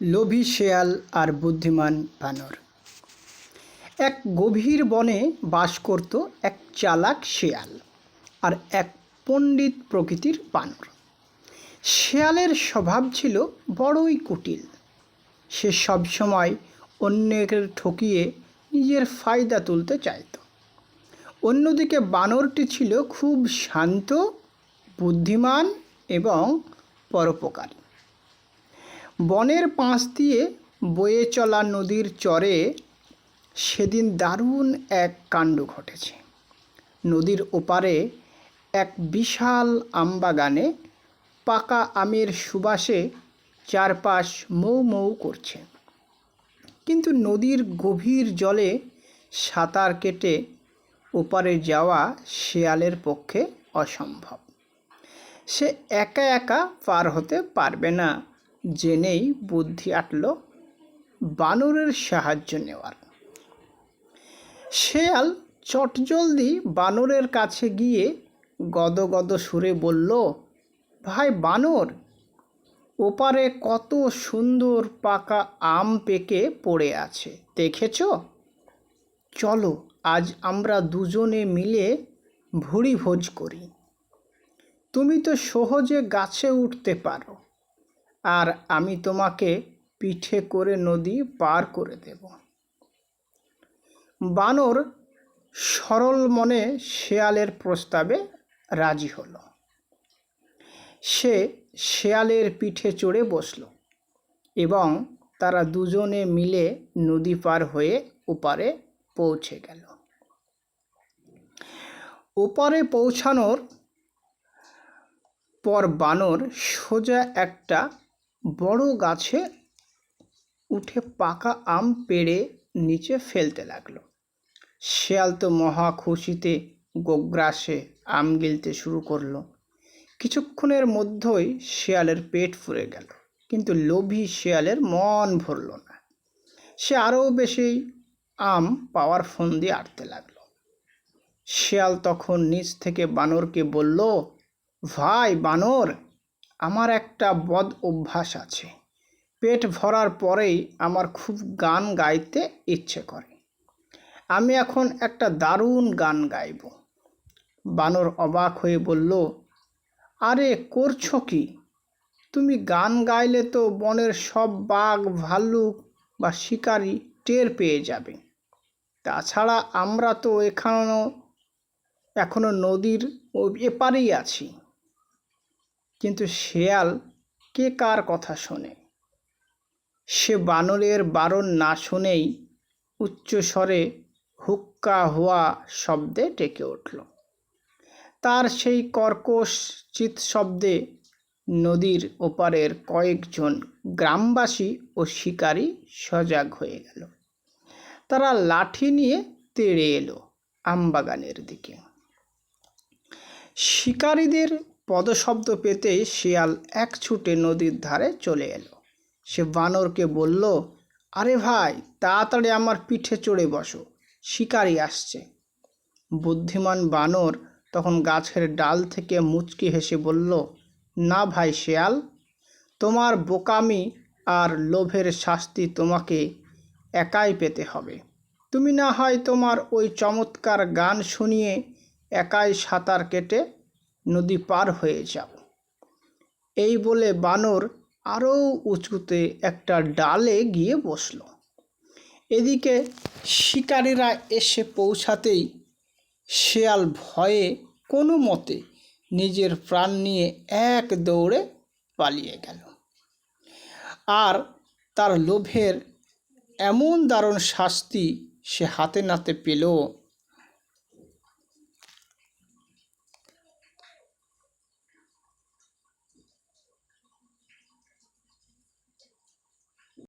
লোভী শেয়াল আর বুদ্ধিমান বানর। এক গভীর বনে বাস করত এক চালাক শেয়াল আর এক পণ্ডিত প্রকৃতির বানর। শেয়ালের স্বভাব ছিল বড়ই কুটিল। সে সবসময় অন্যের ঠকিয়ে নিজের ফায়দা তুলতে চাইত। অন্যদিকে বানরটি ছিল খুব শান্ত, বুদ্ধিমান এবং পরোপকারী। বনের পাশ দিয়ে বয়ে চলা নদীর চরে সেদিন দারুণ এক কাণ্ড ঘটেছে। নদীর ওপারে এক বিশাল আমবাগানে পাকা আমের সুবাসে চারপাশ মৌ মৌ করছে। কিন্তু নদীর গভীর জলে সাঁতার কেটে ওপারে যাওয়া শেয়ালের পক্ষে অসম্ভব। সে একা একা পার হতে পারবে না জেনেই বুদ্ধি আটল বানরের সাহায্য নেওয়ার। শেয়াল চটজলদি বানরের কাছে গিয়ে গদগদ সুরে বলল, ভাই বানর, ওপারে কত সুন্দর পাকা আম পেকে পড়ে আছে, দেখেছ? চলো আজ আমরা দুজনে মিলে ভুরি ভোজ করি। তুমি তো সহজে গাছে উঠতে পারো, আর আমি তোমাকে পিঠে করে নদী পার করে দেব। বানর সরল মনে শেয়ালের প্রস্তাবে রাজি হলো। সে শেয়ালের পিঠে চড়ে বসল এবং তারা দুজনে মিলে নদী পার হয়ে ওপারে পৌঁছে গেল। ওপারে পৌঁছানোর পর বানর সোজা একটা বড় গাছে উঠে পাকা আম পেড়ে নিচে ফেলতে লাগলো। শেয়াল তো মহা খুশিতে গোগ্রাসে আম গিলতে শুরু করলো। কিছুক্ষণের মধ্যেই শেয়ালের পেট ফুরে গেল, কিন্তু লোভী শেয়ালের মন ভরল না। সে আরও বেশি আম পাওয়ার ফন্দি আটতে লাগলো। শেয়াল তখন নিচ থেকে বানরকে বলল, ভাই বানর, আমার একটা বদ অভ্যাস আছে। পেট ভরার পরেই আমার খুব গান গাইতে ইচ্ছে করে। আমি এখন একটা দারুণ গান গাইব। বানর অবাক হয়ে বলল, আরে করছো কি? তুমি গান গাইলে তো বনের সব বাঘ, ভাল্লুক বা শিকারি টের পেয়ে যাবে। তাছাড়া আমরা তো এখনো নদীর এপারেই আছি। কিন্তু শেয়াল কে কার কথা শোনে? সে বানরের বারণ না শুনেই উচ্চস্বরে হুক্কা হুয়া শব্দে ডেকে উঠল। তার সেই কর্কশ চিৎ শব্দে নদীর ওপারের কয়েকজন গ্রামবাসী ও শিকারী সজাগ হয়ে গেল। তারা লাঠি নিয়ে তেড়ে এলো আমবাগানের দিকে। শিকারীদের পদশব্দ পেতেই শিয়াল এক ছুটে নদীর ধারে চলে এলো। সে বানরকে বলল, আরে ভাই, তাড়াতাড়ি আমার পিঠে চড়ে বসো, শিকারী আসছে। বুদ্ধিমান বানর তখন গাছের ডাল থেকে মুচকি হেসে বলল, না ভাই শেয়াল, তোমার বোকামি আর লোভের শাস্তি তোমাকে একাই পেতে হবে। তুমি না হয় তোমার ওই চমৎকার গান শুনিয়ে একাই সাঁতার কেটে নদী পার হয়ে যাও। এই বলে বানর আরও উঁচুতে একটা ডালে গিয়ে বসল। এদিকে শিকারীরা এসে পৌঁছাতেই শেয়াল ভয়ে কোনো মতে নিজের প্রাণ নিয়ে এক দৌড়ে পালিয়ে গেল। আর তার লোভের এমন দারুণ শাস্তি সে হাতে নাতে পেল